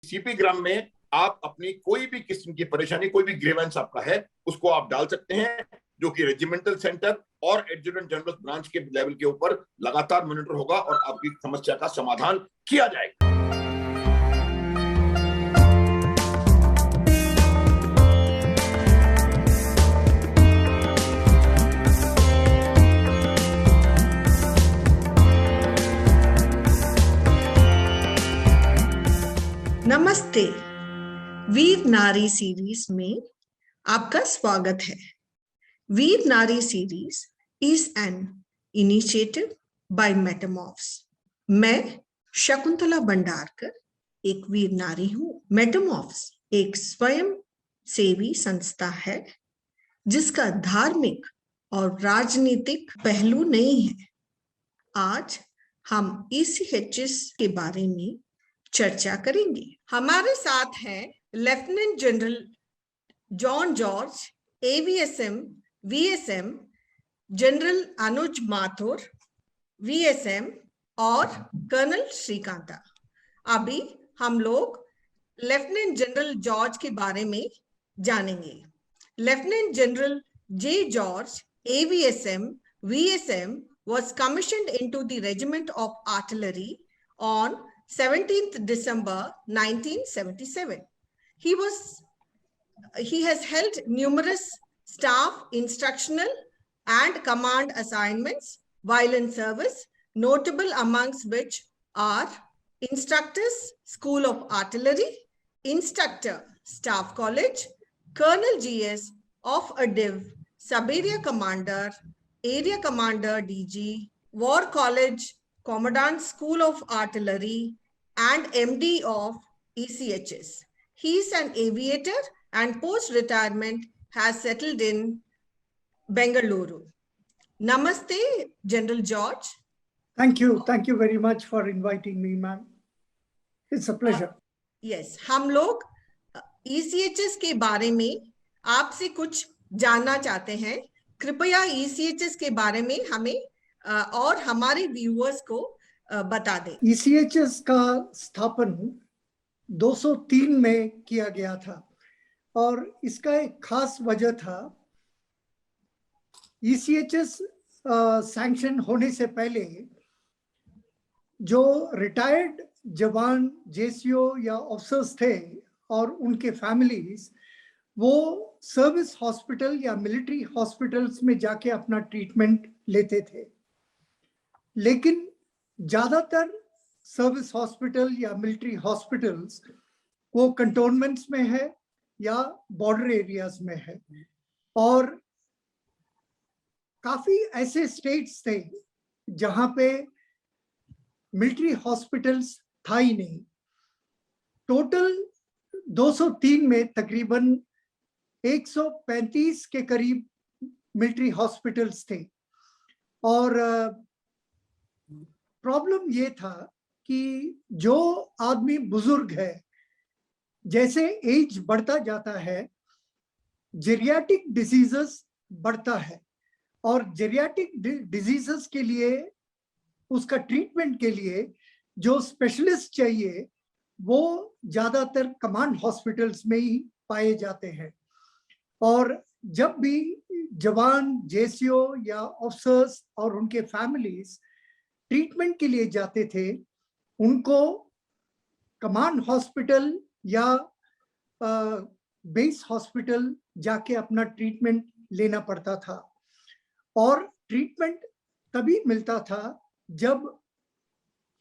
CP ग्राम में आप अपनी कोई भी किस्म की परेशानी, कोई भी ग्रीवेंस आपका है, उसको आप डाल सकते हैं, जो कि रेजिमेंटल सेंटर और एडजुटेंट जनरल ब्रांच के लेवल के ऊपर लगातार मॉनिटर होगा और आपकी समस्या का समाधान किया जाएगा। नमस्ते। वीर नारी सीरीज में आपका स्वागत है। Veer Nari series is an initiative by Metamorphs. मैं शकुंतला भंडारकर एक वीर नारी हूं। मेटामॉर्फ्स एक स्वयं सेवी संस्था है जिसका धार्मिक और राजनीतिक पहलू नहीं है। आज हम ECHS के बारे में चर्चा करेंगे। हमारे साथ हैं lieutenant general John George, AVSM, VSM, general Anuj Mathur, VSM और कर्नल श्रीकांता। अभी हम लोग लेफ्टिनेंट जनरल जॉर्ज के बारे में जानेंगे। Lieutenant general J. George, AVSM, VSM was commissioned into the Regiment of Artillery on 17th December 1977. He has held numerous staff, instructional and command assignments while in service, notable amongst which are Instructors, School of Artillery, Instructor, Staff College, Colonel GS of a Div, Sub-Area Commander, Area Commander DG, War College, Commandant School of Artillery, and MD of ECHS. He is an aviator and post-retirement has settled in Bengaluru. Namaste, General George. Thank you very much for inviting me, ma'am. It's a pleasure. Yes, हम लोग ECHS के बारे में आपसे कुछ जानना चाहते हैं। कृपया ECHS के बारे में हमें और हमारे व्यूअर्स को बता दें। ECHS का स्थापन 203 में किया गया था और इसका एक खास वजह था। ECHS सैंक्शन होने से पहले जो रिटायर्ड जवान JCO या ऑफिसर्स थे और उनके फैमिलीज, वो सर्विस हॉस्पिटल या मिलिट्री हॉस्पिटल्स में जाके अपना ट्रीटमेंट लेते थे। लेकिन ज़्यादातर सर्विस हॉस्पिटल या मिलिट्री हॉस्पिटल्स वो कंटोनमेंट्स में है या बॉर्डर एरियाज में है और काफ़ी ऐसे स्टेट्स थे जहाँ पे मिलिट्री हॉस्पिटल्स था ही नहीं। टोटल 203 में तकरीबन 135 के करीब मिलिट्री हॉस्पिटल्स थे और प्रॉब्लम ये था कि जो आदमी बुजुर्ग है, जैसे एज बढ़ता जाता है, जेरियाटिक डिजीजेस बढ़ता है और जेरियाटिक डिजीजेस के लिए उसका ट्रीटमेंट के लिए जो स्पेशलिस्ट चाहिए वो ज़्यादातर कमांड हॉस्पिटल्स में ही पाए जाते हैं। और जब भी जवान JCO या ऑफिसर्स और उनके फैमिलीज ट्रीटमेंट के लिए जाते थे, उनको कमांड हॉस्पिटल या बेस हॉस्पिटल जाके अपना ट्रीटमेंट लेना पड़ता था और ट्रीटमेंट तभी मिलता था जब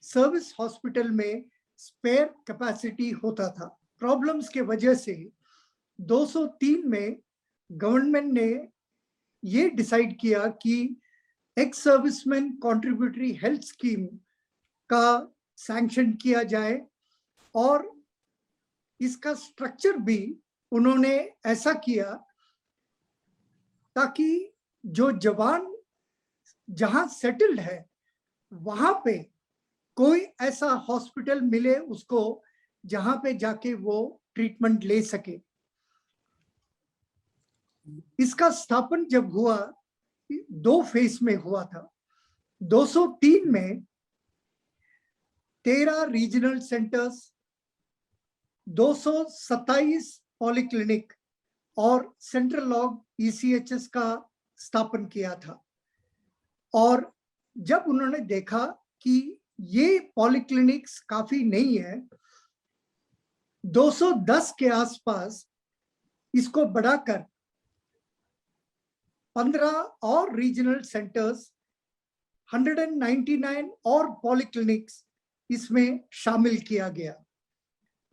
सर्विस हॉस्पिटल में स्पेयर कैपेसिटी होता था। प्रॉब्लम्स के वजह से 203 में गवर्नमेंट ने ये डिसाइड किया कि ex serviceman contributory health scheme का सैंक्शन किया जाए और इसका स्ट्रक्चर भी उन्होंने ऐसा किया ताकि जो जवान जहां सेटल्ड है वहां पे कोई ऐसा हॉस्पिटल मिले उसको जहां पे जाके वो ट्रीटमेंट ले सके। इसका स्थापन जब हुआ 2 फेज में हुआ था। 203 में 13 रीजनल सेंटर्स 227 पॉलीक्लिनिक और सेंट्रल लॉग ECHS का स्थापन किया था। और जब उन्होंने देखा कि ये पॉलीक्लिनिक्स काफी नहीं है, 210 के आसपास इसको बढ़ाकर 15 और रीजनल सेंटर्स, 199 और पॉलीक्लिनिक्स इसमें शामिल किया गया।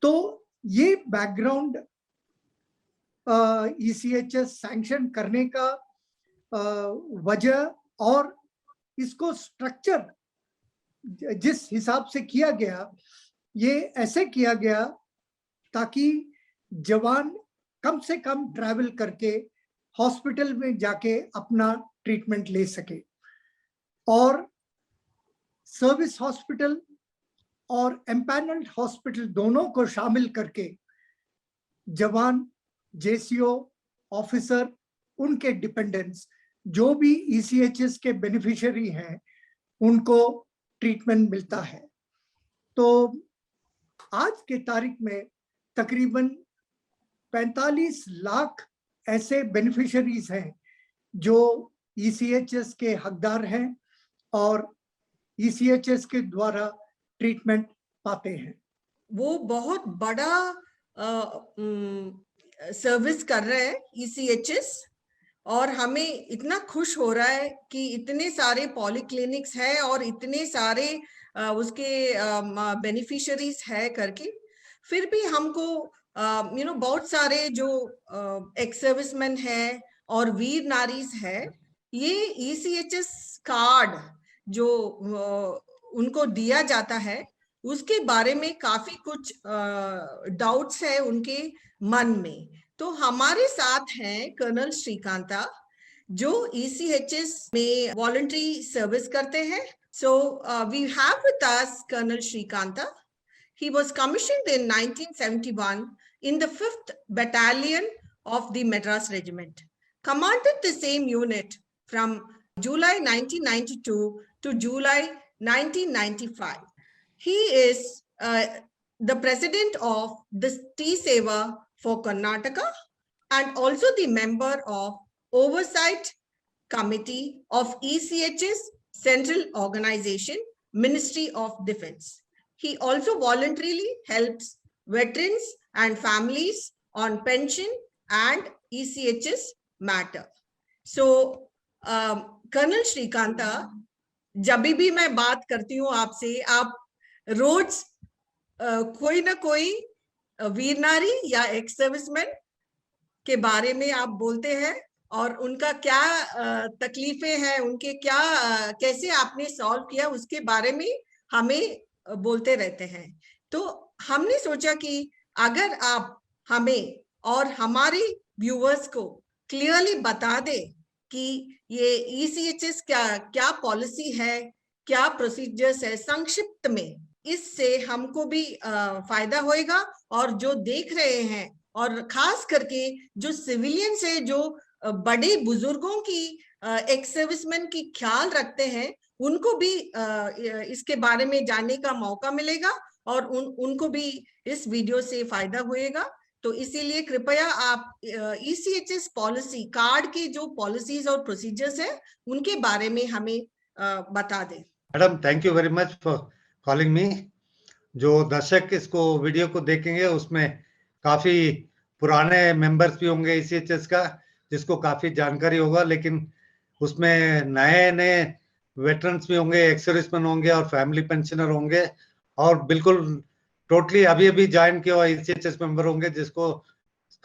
तो ये बैकग्राउंड ECHS सैंक्शन करने का वजह और इसको स्ट्रक्चर जिस हिसाब से किया गया, ये ऐसे किया गया ताकि जवान कम से कम ट्रैवल करके हॉस्पिटल में जाके अपना ट्रीटमेंट ले सके। और सर्विस हॉस्पिटल और एम्पैनल्ड हॉस्पिटल दोनों को शामिल करके जवान, JCO ऑफिसर, उनके डिपेंडेंट्स जो भी ECHS के बेनिफिशियरी हैं उनको ट्रीटमेंट मिलता है। तो आज के तारीख में तकरीबन 45 लाख ऐसे बेनिफिशियरीज हैं जो ECHS के हकदार हैं और ECHS के द्वारा ट्रीटमेंट पाते हैं। वो बहुत बड़ा सर्विस कर रहे हैं ECHS, और हमें इतना खुश हो रहा है कि इतने सारे पॉलीक्लिनिक्स हैं और इतने सारे उसके बेनिफिशियरीज है करके। फिर भी हमको बहुत सारे जो एक्स सर्विसमैन है और वीर नारीज है, ये ECHS कार्ड जो उनको दिया जाता है उसके बारे में काफी कुछ डाउट्स है उनके मन में। तो हमारे साथ हैं कर्नल श्रीकांता जो ECHS में वॉलंटरी सर्विस करते हैं। So we have with us Colonel Shrikanta. He was commissioned in 1971 in the 5th Battalion of the Madras Regiment, commanded the same unit from July 1992 to July 1995. He is the president of the Tea Seva for Karnataka and also the member of Oversight Committee of ECHS Central Organization, Ministry of Defense. He also voluntarily helps veterans and families on pension and ECHS matter. So, colonel Srikanta, जब भी मैं बात करती हूँ आपसे, आप रोज कोई ना कोई वीर नारी या एक्स सर्विसमैन के बारे में आप बोलते हैं और उनका क्या तकलीफें हैं, उनके क्या कैसे आपने सॉल्व किया उसके बारे में हमें बोलते रहते हैं। तो हमने सोचा कि अगर आप हमें और हमारे व्यूअर्स को क्लियरली बता दें कि ये ECHS क्या पॉलिसी है, क्या प्रोसीजर्स है संक्षिप्त में, इससे हमको भी फायदा होएगा और जो देख रहे हैं और खास करके जो सिविलियंस है, जो बड़े बुजुर्गों की एक्स सर्विसमैन की ख्याल रखते हैं, उनको भी इसके बारे में जानने का मौका मिलेगा और उनको भी इस वीडियो से फायदा होएगा। तो इसीलिए कृपया आप ECHS पॉलिसी कार्ड के जो पॉलिसीज और प्रोसीजर्स है उनके बारे में हमें बता दें। Madam, thank you very much for calling me. जो दर्शक इसको वीडियो को देखेंगे उसमें काफी पुराने मेंबर्स भी होंगे ECHS का, जिसको काफी जानकारी होगा, लेकिन उसमें नए वेटरन्स भी होंगे, एक्स सर्विसमैन होंगे और फैमिली पेंशनर होंगे और बिल्कुल टोटली अभी ज्वाइन किया हुआ ECHS मेंबर होंगे जिसको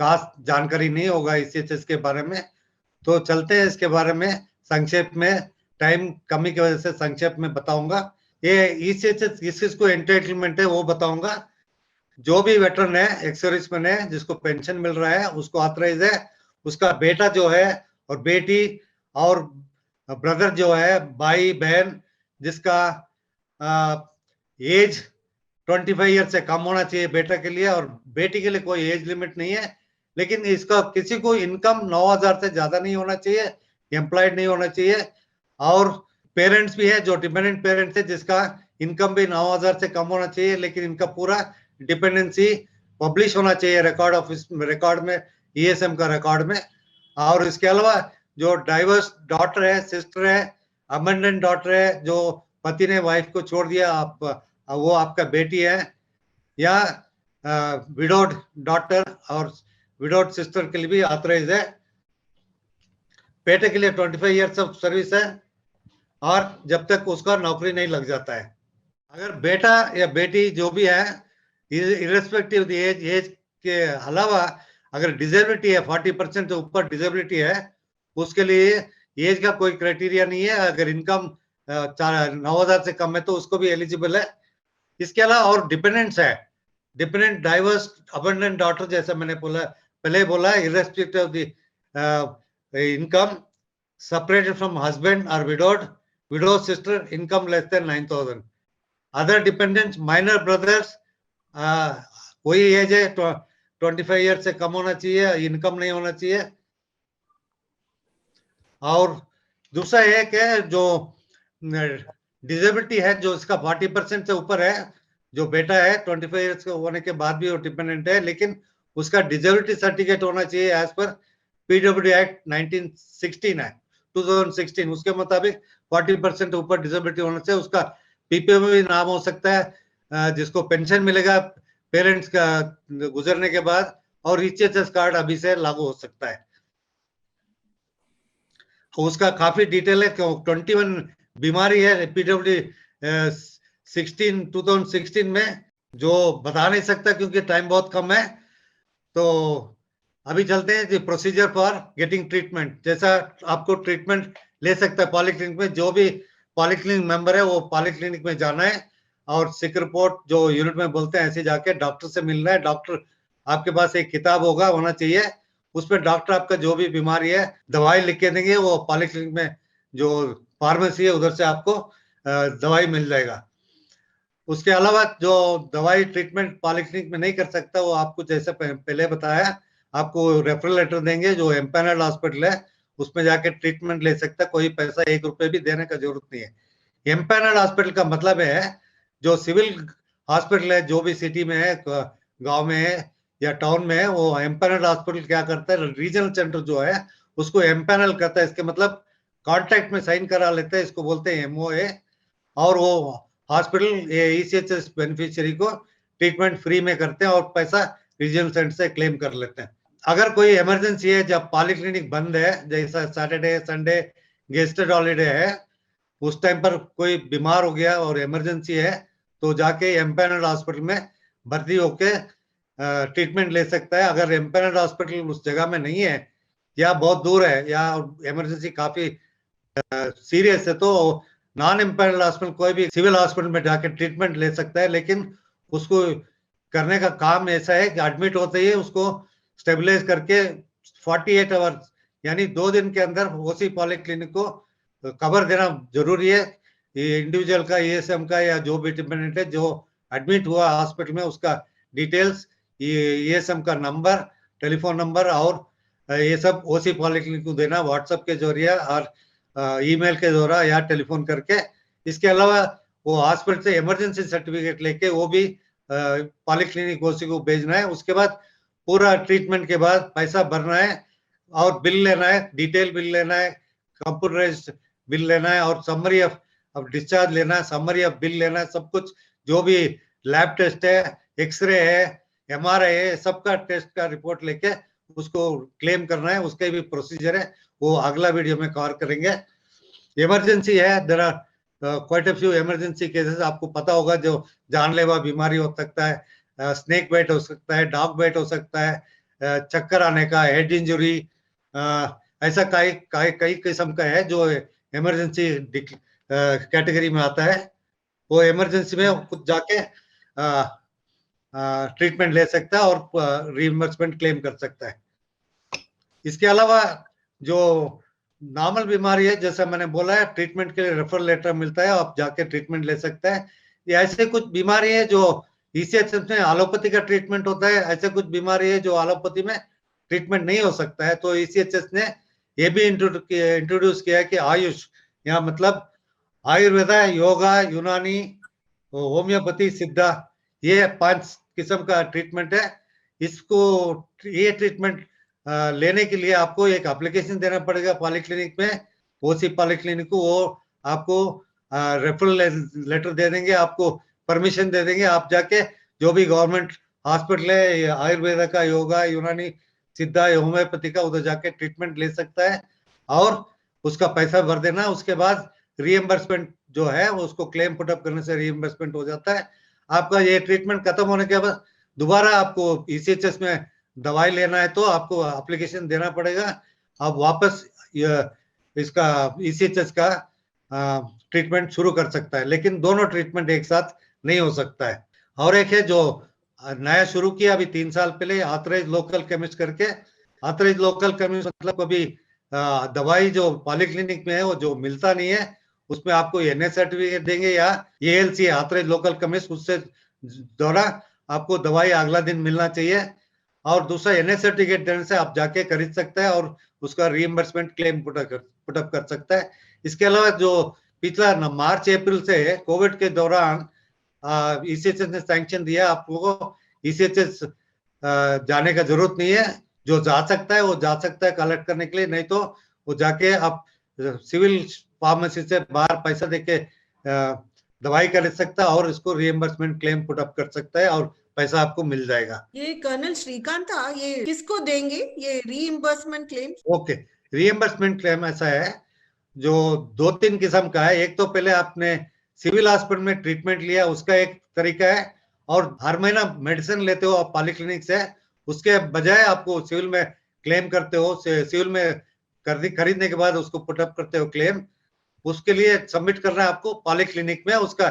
खास जानकारी नहीं होगा ECHS के बारे में। तो चलते हैं इसके बारे में संक्षेप में, टाइम कमी की वजह से संक्षेप में बताऊंगा। ये ECHS किसको एंटाइटलमेंट है वो बताऊंगा। जो भी वेटरन है, एक्स सर्विसमैन है, जिसको पेंशन मिल रहा है उसको ऑथराइज है, उसका बेटा जो है और बेटी और ब्रदर जो है, भाई बहन, जिसका एज 25 ईयर से कम होना चाहिए बेटा के लिए, और बेटी के लिए कोई एज लिमिट नहीं है, लेकिन इसका किसी को इनकम 9,000 से ज्यादा नहीं होना चाहिए, एम्प्लॉयड नहीं होना चाहिए। और पेरेंट्स भी है जो डिपेंडेंट पेरेंट्स है जिसका इनकम भी 9,000 से कम होना चाहिए, लेकिन इनका पूरा डिपेंडेंसी पब्लिश होना चाहिए रिकॉर्ड में, ESM का रिकॉर्ड में। और इसके अलावा जो डाइवर्स डॉटर है, सिस्टर है, अबंडेंट डॉटर है, जो पति ने वाइफ को छोड़ दिया, वो आपका बेटी है, या विडोड डॉटर और विडोड सिस्टर के लिए भी ऑथराइज है। बेटे के लिए 25 इयर्स ऑफ सर्विस है, और जब तक उसका नौकरी नहीं लग जाता है। अगर बेटा या बेटी जो भी है, इरेस्पेक्टिव एज के अलावा अगर डिसेबिलिटी है, 40% से ऊपर डिसेबिलिटी है, उसके लिए एज का कोई क्राइटेरिया नहीं है। अगर इनकम 9,000 से कम है तो उसको भी एलिजिबल है। इसके अलावा और डिपेंडेंट्स है, डिपेंडेंट डाइवर्स अबंडेंट डॉटर, जैसे मैंने पहले बोला, irrespective of the income, separated from husband or widow sister, income less than 9,000. Other dependents, minor brothers, वही एज है, 25 ईयर से कम होना चाहिए, इनकम नहीं होना चाहिए। और दूसरा एक है जो डिसेबिलिटी है, जो इसका 40% से ऊपर है, जो बेटा है 25 ईयर्स होने के बाद भी वो डिपेंडेंट है, लेकिन उसका डिसेबिलिटी सर्टिफिकेट होना चाहिए एज पर PWD एक्ट 2016, उसके मुताबिक 40% ऊपर डिसेबिलिटी होने से उसका PPO में भी नाम हो सकता है, जिसको पेंशन मिलेगा पेरेंट्स का गुजरने के बाद, और ECHS कार्ड अभी से लागू हो सकता है। उसका काफी डिटेल है, 21 बीमारी है PWD 2016 में, जो बता नहीं सकता क्योंकि टाइम बहुत कम है। तो अभी चलते हैं प्रोसीजर फॉर गेटिंग ट्रीटमेंट। जैसा आपको ट्रीटमेंट ले सकता है पॉलीक्लिनिक में, जो भी पॉलीक्लिनिक मेंबर है वो पॉलीक्लिनिक में जाना है, और सिक रिपोर्ट जो यूनिट में बोलते हैं ऐसे जाके डॉक्टर से मिलना है। डॉक्टर आपके पास एक किताब होना चाहिए, उसमें डॉक्टर आपका जो भी बीमारी है दवाई लिख के देंगे। वो पॉलीक्लिनिक में जो फार्मेसी है उधर से आपको दवाई मिल जाएगा। उसके अलावा जो दवाई ट्रीटमेंट पॉलीक्लिनिक में नहीं कर सकता, वो आपको जैसे पहले बताया, आपको रेफरल लेटर देंगे, जो एम्पैनल्ड हॉस्पिटल है उसमें जाके ट्रीटमेंट ले सकता है, कोई पैसा 1 रुपए भी देने का जरूरत नहीं है। एम्पैनल्ड हॉस्पिटल का मतलब है जो सिविल हॉस्पिटल है, जो भी सिटी में है, गांव में है या टाउन में है, वो एम्पैनल्ड हॉस्पिटल क्या करता है, रीजनल सेंटर जो है उसको एम्पैनल करता है। इसके मतलब कॉन्ट्रैक्ट में साइन करा लेते हैं, इसको बोलते हैं MOA, और वो हॉस्पिटल ECHS बेनिफिशियरी को ट्रीटमेंट फ्री में करते हैं और पैसा रीजनल सेंटर से क्लेम कर लेते हैं। अगर कोई इमरजेंसी है, जब पॉलीक्लिनिक बंद है, जैसा सैटरडे संडे गेस्टेड हॉलीडे है, उस टाइम पर कोई बीमार हो गया और इमरजेंसी है, तो जाके एम्पैनल्ड हॉस्पिटल में भर्ती होके ट्रीटमेंट ले सकता है। अगर एम्पैनल्ड हॉस्पिटल उस जगह में नहीं है या बहुत दूर है या इमरजेंसी काफी सीरियस है, तो नॉन एम्पैनल्ड हॉस्पिटल कोई भी सिविल हॉस्पिटल में जाके ट्रीटमेंट ले सकता है। लेकिन उसको करने का काम ऐसा है कि एडमिट होते ही उसको स्टेबलाइज करके 48 आवर्स यानी 2 दिन के अंदर ओसी पॉलीक्लिनिक को कवर देना जरूरी है। ये इंडिविजुअल का, ESM का, या जो भी डिपेंडेंट है जो एडमिट हुआ हॉस्पिटल में, उसका डिटेल्स, ये ESM का नंबर, टेलीफोन नंबर, और ये सब ओसी पॉलीक्लिनिक को देना व्हाट्सएप के जरिए और ईमेल के द्वारा या टेलीफोन करके। इसके अलावा वो हॉस्पिटल से इमरजेंसी सर्टिफिकेट लेके वो भी पॉलीक्लिनिक ओसी को भेजना है। उसके बाद पूरा ट्रीटमेंट के बाद पैसा भरना है और बिल लेना है, डिटेल बिल लेना है, कंप्यूटराइज्ड बिल लेना है, और समरी ऑफ डिस्चार्ज लेना है, समरी ऑफ बिल लेना है। सब कुछ जो भी लैब टेस्ट है, एक्सरे है, MRI है, सबका टेस्ट का रिपोर्ट लेके उसको क्लेम करना है। उसके भी प्रोसीजर है, वो अगला वीडियो में कवर करेंगे। इमरजेंसी है, there are quite a few emergency cases, आपको पता होगा, जो जानलेवा बीमारी हो सकता है, स्नेक बाइट हो सकता है, डॉग बाइट हो सकता है, चक्कर आने का, हेड इंजरी, ऐसा कई किस्म का है जो इमरजेंसी कैटेगरी में आता है। वो इमरजेंसी में खुद जाके ट्रीटमेंट ले सकता है और रिइंबर्समेंट क्लेम कर सकता है। इसके अलावा जो नॉर्मल बीमारी है, जैसा मैंने बोला है, ट्रीटमेंट के लिए रेफरल लेटर मिलता है, आप जाके ट्रीटमेंट ले सकता है। ये ऐसे कुछ बीमारी है जो ECHS में एलोपैथी का ट्रीटमेंट होता है, ऐसे कुछ बीमारी है जो एलोपैथी में ट्रीटमेंट नहीं हो सकता है। तो ECHS ने ये भी इंट्रोड्यूस किया है कि आयुष, यहाँ मतलब आयुर्वेदा, योगा, यूनानी, होम्योपैथी, सिद्धा, ये 5 किस्म का ट्रीटमेंट है इसको ये ट्रीटमेंट लेने के लिए आपको एक एप्लीकेशन देना पड़ेगा पॉलीक्लिनिक में, ओसी पॉलीक्लिनिक को, वो आपको रेफरल लेटर दे देंगे, आपको परमिशन दे देंगे, आप जाके जो भी गवर्नमेंट हॉस्पिटल है, आयुर्वेदा का, योगा, यूनानी, सिद्धा, होम्योपैथी का, उधर जाके ट्रीटमेंट ले सकता है और उसका पैसा भर देना। उसके बाद रीएम्बर्समेंट जो है उसको क्लेम पुटअप करने से रीएम्बर्समेंट हो जाता है। आपका ये ट्रीटमेंट खत्म होने के बाद दोबारा आपको ईसीएचएस में दवाई लेना है तो आपको एप्लीकेशन देना पड़ेगा, आप वापस इसका ईसीएचएस का ट्रीटमेंट शुरू कर सकता है। लेकिन दोनों ट्रीटमेंट एक साथ नहीं हो सकता है। और एक है जो नया शुरू किया अभी 3 साल पहले, ऑथराइज लोकल केमिस्ट करके। ऑथराइज लोकल केमिस्ट मतलब कभी दवाई जो पॉलीक्लिनिक में है वो जो मिलता नहीं है, उसमें आपको एनए सर्टिफिकेट देंगे या एएलसी ऑथराइज लोकल केमिस्ट, उससे द्वारा आपको दवाई अगला दिन मिलना चाहिए। और दूसरा एनए सर्टिफिकेट देने से आप जाके खरीद सकता है और उसका रीइंबर्समेंट क्लेम पुटअप कर सकता है। इसके अलावा जो पिछला मार्च अप्रैल से कोविड के दौरान ईसीएचएस ने सैंक्शन दिया, आपको ईसीएचएस जाने का जरूरत नहीं है, जो जा सकता है वो जा सकता है कलेक्ट करने के लिए, नहीं तो वो जाके आप सिविल फार्मेसी से बाहर पैसा देके दवाई खरीद सकता है और इसको रीइंबर्समेंट क्लेम पुटअप कर सकता है और पैसा आपको मिल जाएगा। ये कर्नल श्रीकांत था, ये किसको देंगे ये reimbursement claim? Okay, reimbursement claim ऐसा है जो 2-3 किस्म का है। एक तो पहले आपने सिविल हॉस्पिटल में ट्रीटमेंट लिया, उसका एक तरीका है, और हर महीना मेडिसिन लेते हो आप पॉलीक्लिनिक से, उसके बजाय आपको सिविल में क्लेम करते हो, सिविल में खरीदने के बाद उसको पुटअप करते हो क्लेम, उसके लिए सबमिट करना है आपको पॉलीक्लिनिक में। उसका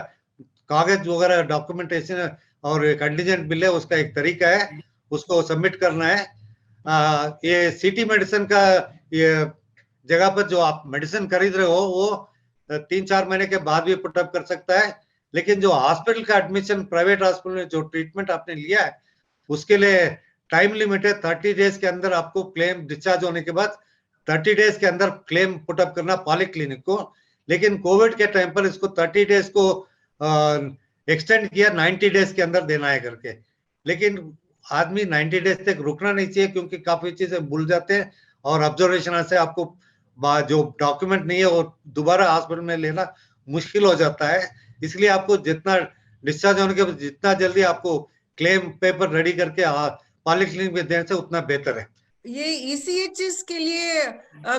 कागज वगैरह डॉक्यूमेंटेशन और कंटीजेंट बिल है, उसका एक तरीका है, उसको सबमिट करना है। ये सिटी मेडिसिन का ये जगह पर जो आप मेडिसिन खरीद रहे हो वो 3-4 महीने के बाद भी पुटअप कर सकता है। लेकिन जो हॉस्पिटल का एडमिशन, प्राइवेट हॉस्पिटल में जो ट्रीटमेंट आपने लिया है, उसके लिए टाइम लिमिट है 30 डेज के अंदर आपको क्लेम, डिस्चार्ज होने के बाद 30 डेज के अंदर क्लेम पुटअप करना पॉलीक्लिनिक को। लेकिन कोविड के टाइम पर इसको 30 डेज को एक्सटेंड किया, 90 डेज के अंदर देना है करके। लेकिन आदमी 90 डेज तक रुकना नहीं चाहिए, क्योंकि काफी चीजें भूल जाते हैं और ऑब्जर्वेशन से आपको जो डॉक्यूमेंट नहीं है वो दोबारा हॉस्पिटल में लेना मुश्किल हो जाता है। इसलिए आपको जितना डिस्चार्ज होने के बाद जितना जल्दी आपको क्लेम पेपर रेडी करके पॉलीक्लिनिक में देने से उतना बेहतर है। ये ईसीएचएस के लिए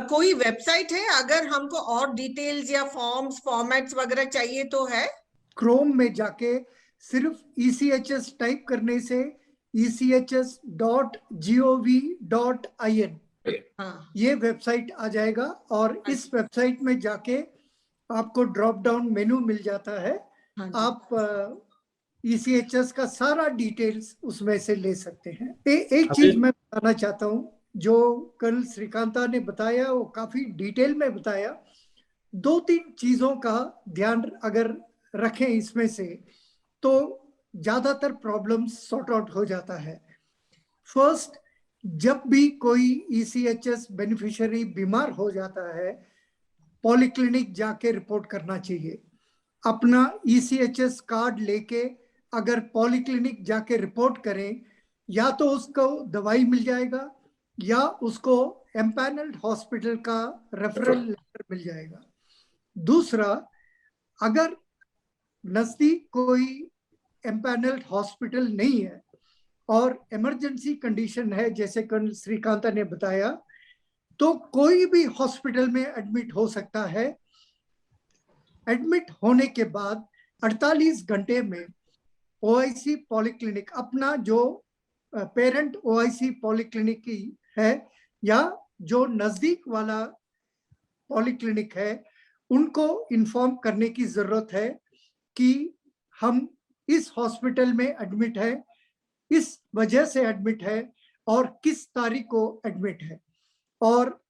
कोई वेबसाइट है अगर हमको और डिटेल्स या फॉर्म्स, फॉर्मेट्स वगैरह चाहिए तो है? क्रोम में जाके सिर्फ ECHS टाइप करने से echs.gov.in ये वेबसाइट आ जाएगा, और इस वेबसाइट में जाके आपको ड्रॉप डाउन मेनू मिल जाता है। आप ECHS का सारा डिटेल्स उसमें से ले सकते हैं। एक चीज मैं बताना चाहता हूँ, जो कल श्रीकांता ने बताया वो काफी डिटेल में बताया। 2-3 चीजों का ध्यान अगर रखें इसमें से तो ज्यादातर प्रॉब्लम्स सॉर्ट आउट हो जाता है। फर्स्ट, जब भी कोई ECHS बेनिफिशियरी बीमार हो जाता है, पॉलीक्लिनिक जाके रिपोर्ट करना चाहिए। अपना ECHS कार्ड लेके अगर पॉलीक्लिनिक जाके रिपोर्ट करें, या तो उसको दवाई मिल जाएगा या उसको एम्पैनल्ड हॉस्पिटल का रेफरल लेटर मिल जाएगा। दूसरा, अगर नजदीक कोई एम्पैनल्ड हॉस्पिटल नहीं है और इमरजेंसी कंडीशन है, जैसे कल श्रीकांता ने बताया, तो कोई भी हॉस्पिटल में एडमिट हो सकता है। एडमिट होने के बाद 48 घंटे में OIC पॉलीक्लिनिक, अपना जो पेरेंट OIC पॉलीक्लिनिक की है या जो नजदीक वाला पॉलीक्लिनिक है, उनको इन्फॉर्म करने की जरूरत है कि हम इस हॉस्पिटल में एडमिट है, इस वजह से एडमिट है और किस तारीख को एडमिट है। और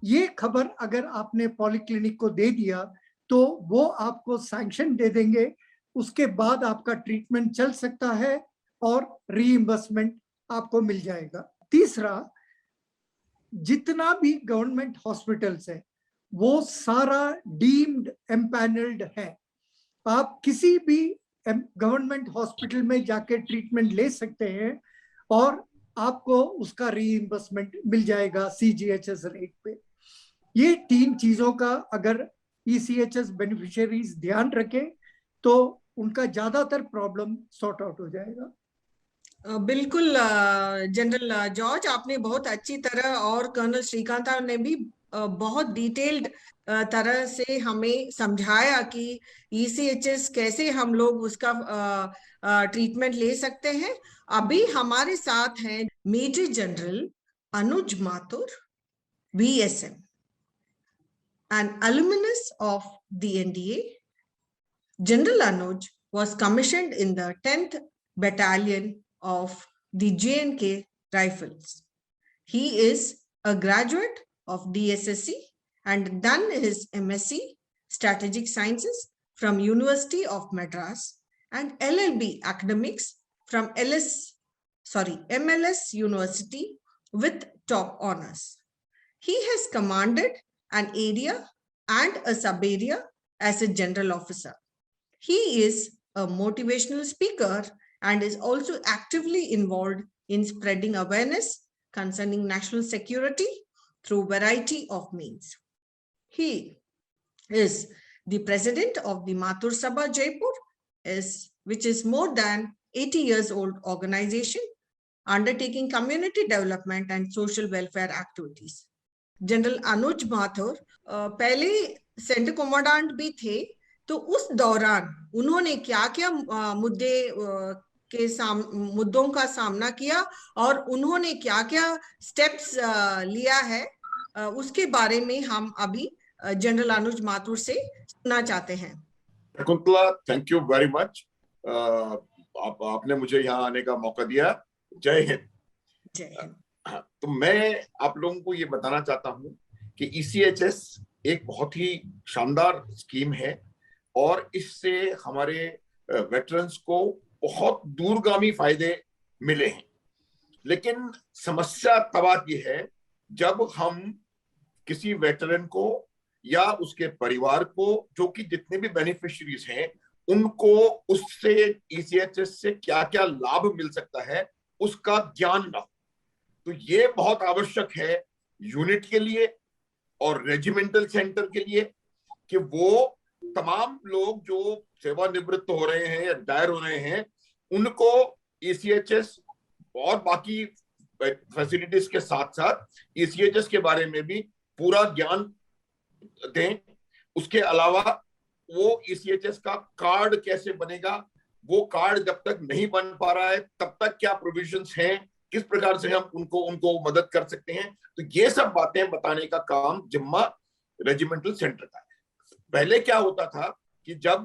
ये खबर अगर आपने पॉलीक्लिनिक को दे दिया तो वो आपको सैंक्शन दे देंगे। उसके बाद आपका ट्रीटमेंट चल सकता है और रीइंबर्समेंट आपको मिल जाएगा। तीसरा, जितना भी गवर्नमेंट हॉस्पिटल्स है वो सारा डीम्ड एम्पैनल्ड है। आप किसी भी गवर्नमेंट हॉस्पिटल में जाके ट्रीटमेंट ले सकते हैं और आपको उसका रीइंबर्समेंट मिल जाएगा CGHS रेट पे। ये 3 चीजों का अगर ECHS बेनिफिशियरीज ध्यान रखें तो उनका ज्यादातर प्रॉब्लम सॉर्ट आउट हो जाएगा। बिल्कुल जनरल जॉर्ज, आपने बहुत अच्छी तरह, और कर्नल श्रीकांता ने भी बहुत डिटेल्ड तरह से हमें समझाया कि ECHS कैसे हम लोग उसका ट्रीटमेंट ले सकते हैं। अभी हमारे साथ हैं major general Anuj Mathur, VSM, an alumnus of the NDA. General Anuj was commissioned in the 10th Battalion of the J&K Rifles. He is a graduate of DSSC and done his MSc Strategic Sciences from University of Madras and LLB Academics from MLS University with top honors. He has commanded an area and a sub-area as a general officer. He is a motivational speaker and is also actively involved in spreading awareness concerning national security through variety of means. He is the president of the Mathur Sabha Jaipur, which is more than 80 years old organization undertaking community development and social welfare activities. General Anuj Mathur पहले centre commandant भी थे, तो उस दौरान उन्होंने क्या क्या मुद्दों का सामना किया और उन्होंने क्या क्या स्टेप्स लिया है, उसके बारे में हम अभी जनरल अनुज माथुर से सुनना चाहते हैं। Shakuntala, thank you very much. आपने मुझे यहाँ आने का मौका दिया। जय हिंद। जय हिंद। तो मैं आप लोगों को ये बताना चाहता हूँ कि ECHS एक बहुत ही शानदार स्कीम है और इससे हमारे वेटरन्स को बहुत दूरगामी फायदे मिले हैं। लेकिन समस्या तब आती है जब हम किसी वेटरन को या उसके परिवार को, जो कि जितने भी बेनिफिशियरीज हैं, उनको उससे ECHS से क्या क्या लाभ मिल सकता है उसका ज्ञान ना हो। तो ये बहुत आवश्यक है यूनिट के लिए और रेजिमेंटल सेंटर के लिए कि वो तमाम लोग जो सेवानिवृत्त हो रहे हैं या रिटायर हो रहे हैं, उनको ECHS और बाकी फैसिलिटीज के साथ साथ ECHS के बारे में भी पूरा ज्ञान दें। उसके अलावा वो ECHS का कार्ड कैसे बनेगा, वो कार्ड जब तक नहीं बन पा रहा है तब तक क्या प्रोविजंस हैं, किस प्रकार से हम उनको मदद कर सकते हैं, तो ये सब बातें बताने का काम जिम्मा रेजिमेंटल सेंटर का है। पहले क्या होता था कि जब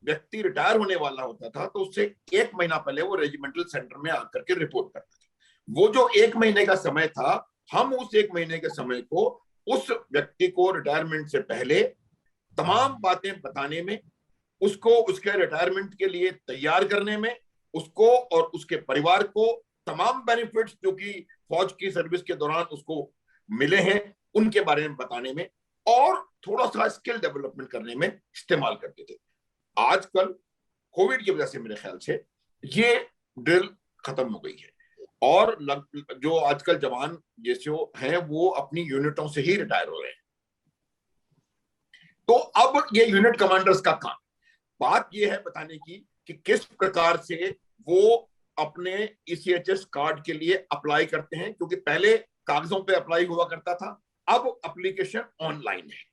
व्यक्ति रिटायर होने वाला होता था तो उससे 1 महीना पहले वो रेजिमेंटल सेंटर में आकर के रिपोर्ट करता था। वो जो 1 महीने का समय था, हम उस 1 महीने के समय को उस व्यक्ति को रिटायरमेंट से पहले तमाम बातें बताने में, उसको उसके रिटायरमेंट के लिए तैयार करने में, उसको और उसके परिवार को तमाम बेनिफिट्स जो कि फौज की सर्विस के दौरान उसको मिले हैं उनके बारे में बताने में और थोड़ा सा स्किल डेवलपमेंट करने में इस्तेमाल करते थे। आजकल कोविड की वजह से मेरे ख्याल से ये ड्रिल खत्म हो गई है और जो आजकल जवान जैसे हैं वो अपनी यूनिटों से ही रिटायर हो रहे हैं। तो अब ये यूनिट कमांडर्स का काम, बात ये है बताने की कि किस प्रकार से वो अपने ECHS कार्ड के लिए अप्लाई करते हैं, क्योंकि पहले कागजों पे अप्लाई हुआ करता था, अब एप्लीकेशन ऑनलाइन है,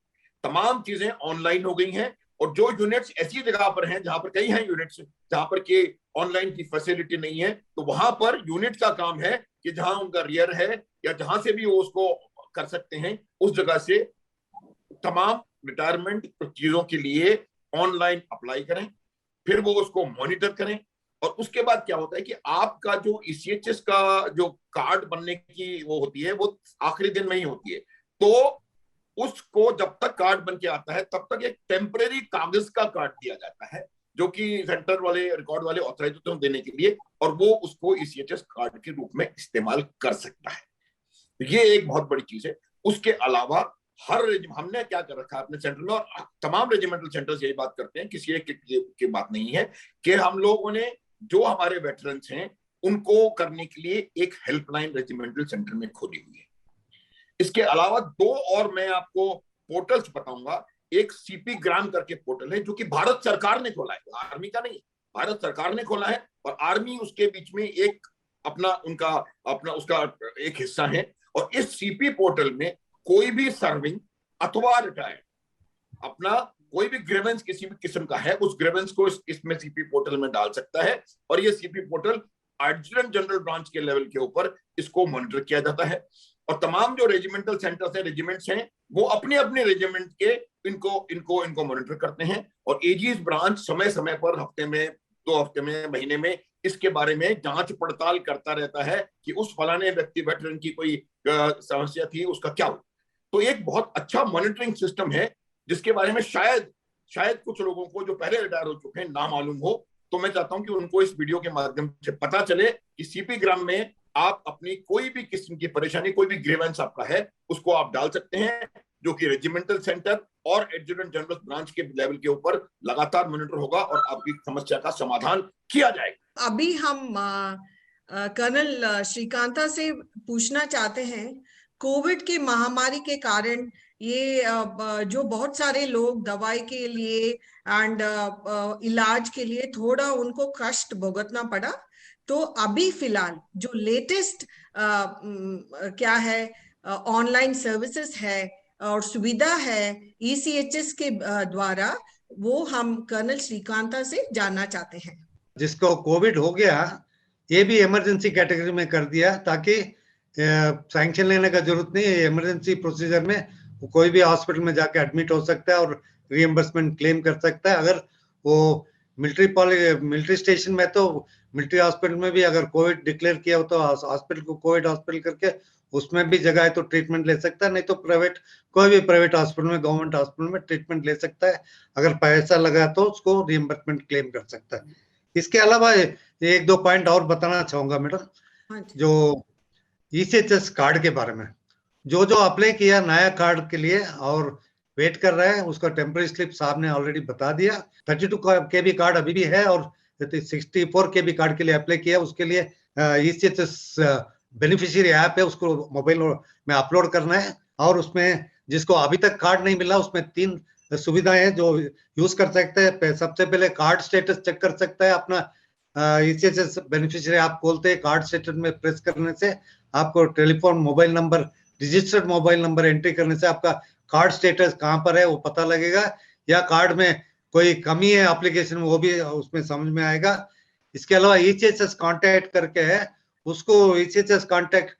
तमाम चीजें ऑनलाइन हो गई हैं। और जो यूनिट्स ऐसी जगह पर हैं जहां पर कई हैं यूनिट्स जहां पर के ऑनलाइन की फैसिलिटी नहीं है, तो वहां पर यूनिट का काम है कि जहां उनका रियर है या जहां से भी वो उसको कर सकते हैं, उस जगह से तमाम रिटायरमेंट चीजों के लिए ऑनलाइन अप्लाई करें, फिर वो उसको मॉनिटर करें। और उसके बाद क्या होता है कि आपका जो ECHS का जो कार्ड बनने की वो होती है वो आखिरी दिन में ही होती है, तो उसको जब तक कार्ड बन के आता है तब तक एक टेम्परेरी कागज का कार्ड दिया जाता है जो कि सेंटर वाले रिकॉर्ड वाले ऑथराइज होते हैं देने के लिए, और वो उसको ECHS कार्ड के रूप में इस्तेमाल कर सकता है। ये एक बहुत बड़ी चीज है। उसके अलावा हमने क्या कर रखा है अपने सेंटर में, और तमाम रेजिमेंटल सेंटर्स यही बात करते हैं, किसी एक की बात नहीं है, कि हम लोगों ने जो हमारे वेटरन्स हैं उनको करने के लिए एक हेल्पलाइन रेजिमेंटल सेंटर में खोली हुई है। इसके अलावा 2 और मैं आपको पोर्टल्स बताऊंगा। एक सीपी ग्राम करके पोर्टल है जो कि भारत सरकार ने खोला है, आर्मी का नहीं, भारत सरकार ने खोला है, और आर्मी उसके बीच में एक अपना उसका एक हिस्सा है। और इस सीपी पोर्टल में कोई भी सर्विंग अथवा रिटायर्ड अपना कोई भी ग्रीवेंस किसी भी किस्म का है, उस ग्रीवेंस को इसमें सीपी पोर्टल में डाल सकता है। और ये CP portal adjutant general branch के लेवल के ऊपर इसको मॉनिटर किया जाता है। और तमाम जो रेजिमेंटल सेंटर्स हैं, रेजिमेंट्स हैं, वो अपने अपने रेजिमेंट के इनको मॉनिटर करते हैं। और एजीज ब्रांच समय समय पर हफ्ते में, 2 हफ्ते में, महीने में इसके बारे में जांच पड़ताल करता रहता है कि उस फलाने व्यक्ति वेटरन की कोई समस्या थी, उसका क्या हुआ। तो एक बहुत अच्छा मॉनिटरिंग सिस्टम है जिसके बारे में शायद कुछ लोगों को जो पहले रिटायर हो चुके हैं ना मालूम हो। तो मैं चाहता हूं कि उनको इस वीडियो के माध्यम से पता चले कि सीपी ग्राम में आप अपनी कोई भी किस्म की परेशानी, कोई भी ग्रीवेंस आपका है, उसको आप डाल सकते हैं, जो कि रेजिमेंटल सेंटर और एडजुटेंट जनरल ब्रांच के लेवल के ऊपर लगातार मॉनिटर होगा और आपकी समस्या का समाधान किया जाएगा। अभी हम कर्नल श्रीकांता से पूछना चाहते हैं, कोविड की महामारी के कारण ये जो बहुत सारे लोग दवाई के लिए एंड इलाज के लिए थोड़ा उनको कष्ट भुगतना पड़ा, तो अभी फिलहाल जो लेटेस्ट क्या है, ऑनलाइन सर्विसेज है और सुविधा है ECHS के द्वारा, वो हम कर्नल श्रीकांता से जानना चाहते हैं। जिसको कोविड हो गया ये भी इमरजेंसी कैटेगरी में कर दिया ताकि सैंक्शन लेने का जरूरत नहीं है। इमरजेंसी प्रोसीजर में कोई भी हॉस्पिटल में जाके एडमिट हो सकता है और रिएम्बर्समेंट क्लेम कर सकता है। अगर वो मिलिट्री स्टेशन में, तो मिलिट्री हॉस्पिटल में भी अगर कोविड डिक्लेयर किया हो तो हॉस्पिटल को कोविड हॉस्पिटल करके उसमें भी जगह है तो ट्रीटमेंट ले सकता है, नहीं तो कोई भी प्राइवेट हॉस्पिटल में, गवर्नमेंट हॉस्पिटल में ट्रीटमेंट ले सकता है। अगर पैसा लगा तो उसको रिएम्बर्समेंट क्लेम कर सकता है। इसके अलावा 1-2 पॉइंट और बताना चाहूंगा मैडम, जो ECHS कार्ड के बारे में। जो अप्लाई किया नया कार्ड के लिए और वेट कर रहा है, उसका टेम्पररी स्लिप साहब ने ऑलरेडी बता दिया। 32 KB कार्ड अभी भी है और 64 KB कार्ड के लिए अप्लाई किया, उसके लिए ECHS बेनिफिशियरी ऐप है, उसको मोबाइल में अपलोड करना है। और उसमें जिसको अभी तक कार्ड नहीं मिला, उसमें 3 सुविधाएं हैं जो यूज कर सकते हैं। सबसे पहले कार्ड स्टेटस चेक कर सकता है अपना। ECHS बेनिफिशियरी ऐप खोलते हैं, कार्ड स्टेटस में प्रेस करने से आपको telephone mobile number, registered mobile number entry करने से आपका कार्ड स्टेटस कहाँ पर है वो पता लगेगा, या कार्ड में कोई कमी है एप्लीकेशन में वो भी उसमें समझ में आएगा। इसके अलावा ECHS कॉन्टैक्ट करके है, उसको ECHS कॉन्टैक्ट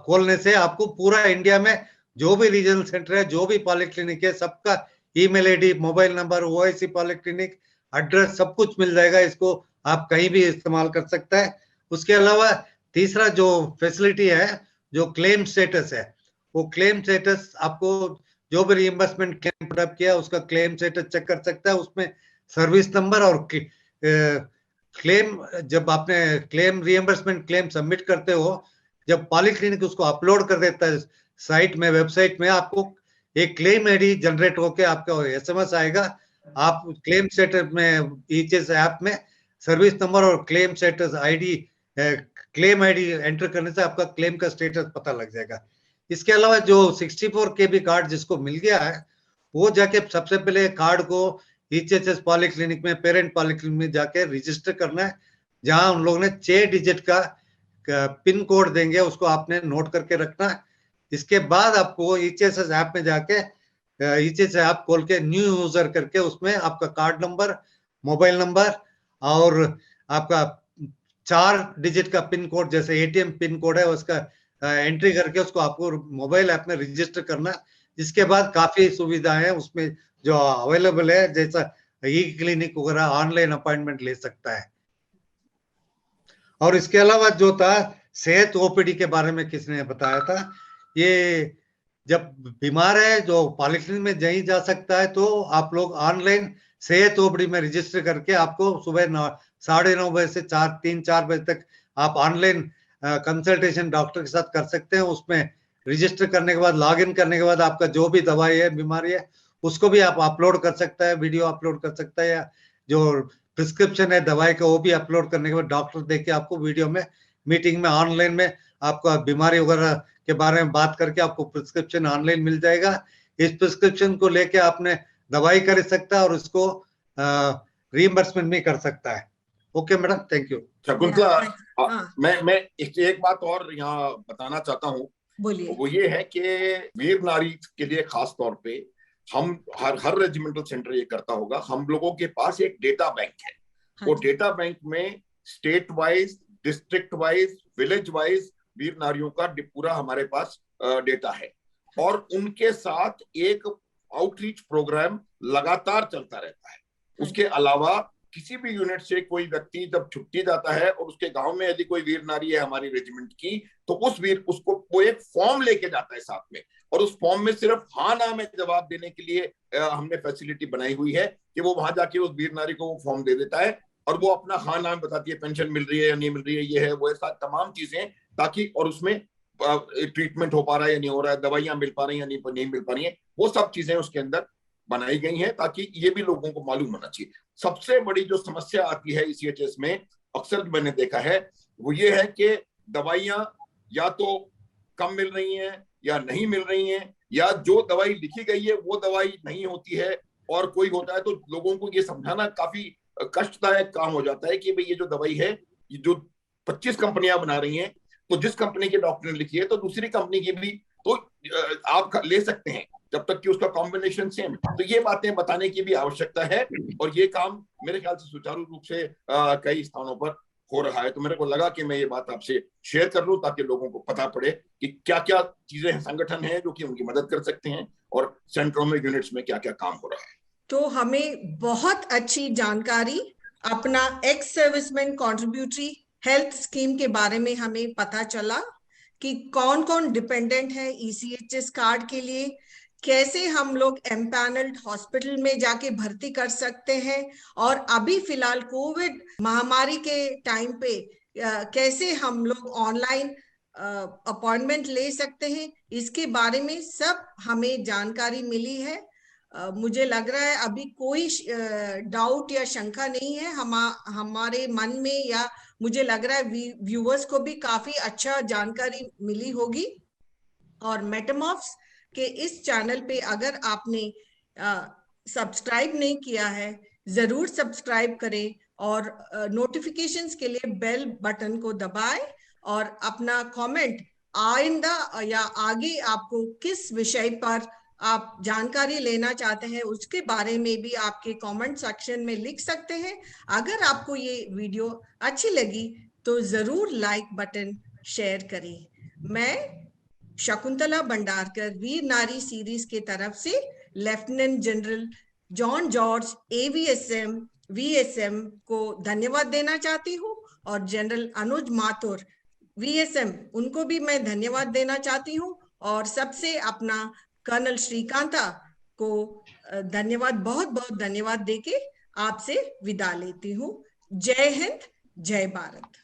खोलने से आपको पूरा इंडिया में जो भी रीजनल सेंटर है, जो भी पॉलिक्लिनिक है, सबका email ID, mobile number, OIC polyclinic address सब कुछ मिल जाएगा। इसको आप कहीं भी इस्तेमाल कर सकता है। उसके अलावा तीसरा जो फैसिलिटी है, जो क्लेम स्टेटस है, वो क्लेम स्टेटस आपको जो भी रिएम्बर्समेंट क्लेम पुट अप किया उसका क्लेम स्टेटस चेक कर सकता है। उसमें सर्विस नंबर और क्लेम, जब आपने क्लेम रिएम्बर्समेंट क्लेम सबमिट करते हो, जब पॉलिक्लिनिक उसको अपलोड कर देता है साइट में, वेबसाइट में, आपको एक क्लेम ID जनरेट होके आपका SMS आएगा। आप क्लेम स्टेटस में ECHS ऐप में सर्विस नंबर और claim status ID, claim ID enter करने से आपका क्लेम का स्टेटस पता लग जाएगा। इसके अलावा जो 64 KB कार्ड जिसको मिल गया है, वो जाके सबसे पहले कार्ड को ECHS पॉलिक्लिनिक में, पेरेंट पॉलिक्लिनिक में जाके रजिस्टर करना है, जहां उन लोगों ने 6 डिजिट का पिन कोड देंगे, उसको आपने नोट करके रखना है। इसके बाद आपको ECHS ऐप में जाके ECHS ऐप खोल के न्यू यूजर करके उसमें आपका कार्ड नंबर, मोबाइल नंबर और आपका 4 डिजिट का पिन कोड, जैसे ATM पिन कोड है, उसका एंट्री करके उसको आपको मोबाइल ऐप में रजिस्टर करना। इसके बाद काफी सुविधाएं हैं उसमें जो अवेलेबल है, जैसा E-क्लिनिक वगैरह, ऑनलाइन अपॉइंटमेंट ले सकता है। और इसके अलावा जो था सेहत OPD के बारे में किसने बताया था, ये जब बीमार है जो पॉलिक्लिनिक में नहीं जा सकता है, तो आप लोग ऑनलाइन सेहत OPD में रजिस्टर करके आपको सुबह 9:30 बजे से 3-4 बजे तक आप ऑनलाइन कंसल्टेशन डॉक्टर के साथ कर सकते हैं। उसमें रजिस्टर करने के बाद, लॉगिन करने के बाद आपका जो भी दवाई है, बीमारी है, उसको भी आप अपलोड कर सकता है, वीडियो अपलोड कर सकता है, या जो प्रिस्क्रिप्शन है दवाई का, वो भी अपलोड करने के बाद डॉक्टर देख के आपको वीडियो में, मीटिंग में, ऑनलाइन में आपका बीमारी वगैरह के बारे में बात करके आपको प्रिस्क्रिप्शन ऑनलाइन मिल जाएगा। इस प्रिस्क्रिप्शन को लेके आपने दवाई कर सकता है और उसको रीइंबर्समेंट भी कर सकता है। Okay madam, thank you. Shakuntala, मैं एक बात और यहाँ बताना चाहता हूँ, बोलिए। वो ये है कि वीर नारी के लिए खास तौर पे हम हर रेजिमेंटल सेंटर ये करता होगा, हम लोगों के पास एक डेटा बैंक है। वो डेटा बैंक में state wise, district wise, village wise वीर नारियों का पूरा हमारे पास डेटा है, और उनके साथ एक आउटरीच प्रोग्राम लगातार चलता रहता है। उसके अलावा किसी भी यूनिट से कोई व्यक्ति जब छुट्टी जाता है और उसके गांव में यदि कोई वीर नारी है हमारी रेजिमेंट की, तो उसको वो एक फॉर्म लेके जाता है साथ में, और उस फॉर्म में सिर्फ हाँ ना में जवाब देने के लिए हमने फैसिलिटी बनाई हुई है कि वो वहां जाके उस वीर नारी को वो फॉर्म दे देता है और वो अपना हाँ नाम बताती है, पेंशन मिल रही है या नहीं मिल रही है, ये है वो है, तमाम चीजें, ताकि और उसमें ट्रीटमेंट हो पा रहा है या नहीं हो रहा है, दवाइयां मिल पा रही है या नहीं मिल पा रही है, वो सब चीजें उसके अंदर बनाई गई हैं ताकि ये भी लोगों को मालूम होना चाहिए। सबसे बड़ी जो समस्या आती है ECHS में, अक्सर मैंने देखा है, वो ये है कि दवाइयां या तो कम मिल रही हैं या नहीं मिल रही हैं, या जो दवाई लिखी गई है वो दवाई नहीं होती है, और कोई होता है तो लोगों को ये समझाना काफी कष्टदायक काम हो जाता है कि भाई ये जो दवाई है, ये जो 25 कंपनियां बना रही हैं, तो जिस कंपनी के डॉक्टर ने लिखी है तो दूसरी कंपनी की भी तो आप ले सकते हैं जब तक कि उसका कॉम्बिनेशन सेम। तो ये बातें बताने की भी आवश्यकता है, और ये काम मेरे ख्याल से सुचारू रूप से कई स्थानों पर हो रहा है। तो मेरे को लगा कि मैं ये बात आपसे शेयर कर लूं ताकि लोगों को पता पड़े कि क्या क्या चीजें हैं, संगठन हैं जो कि उनकी मदद कर सकते हैं, और सेंटरों में, यूनिट्स में क्या क्या काम हो रहा है। तो हमें बहुत अच्छी जानकारी अपना ex serviceman contributory health scheme के बारे में हमें पता चला कि कौन कौन डिपेंडेंट है ECHS कार्ड के लिए, कैसे हम लोग एम्पैनल्ड हॉस्पिटल में जाके भर्ती कर सकते हैं, और अभी फिलहाल कोविड महामारी के टाइम पे कैसे हम लोग ऑनलाइन अपॉइंटमेंट ले सकते हैं, इसके बारे में सब हमें जानकारी मिली है। मुझे लग रहा है अभी कोई डाउट या शंका नहीं है हमारे मन में, या मुझे लग रहा है व्यूअर्स को भी काफी अच्छा जानकारी मिली होगी। और मेटामॉर्फ्स के इस चैनल पे अगर आपने सब्सक्राइब नहीं किया है, जरूर सब्सक्राइब करें, और नोटिफिकेशंस के लिए बेल बटन को दबाएं, और अपना कमेंट आइंदा या आगे आपको किस विषय पर आप जानकारी लेना चाहते हैं उसके बारे में भी आपके कमेंट सेक्शन में लिख सकते हैं। अगर आपको ये वीडियो अच्छी लगी तो जरूर लाइक बटन शेयर करें। मैं शकुंतला भंडारकर वीर नारी सीरीज के तरफ से lieutenant general John George AVSM VSM को धन्यवाद देना चाहती हूँ, और जनरल अनुज माथुर VSM उनको भी मैं धन्यवाद देना चाहती हूँ, और सबसे अपना कर्नल श्रीकांता को धन्यवाद, बहुत बहुत धन्यवाद देके आपसे विदा लेती हूँ। जय हिंद, जय भारत।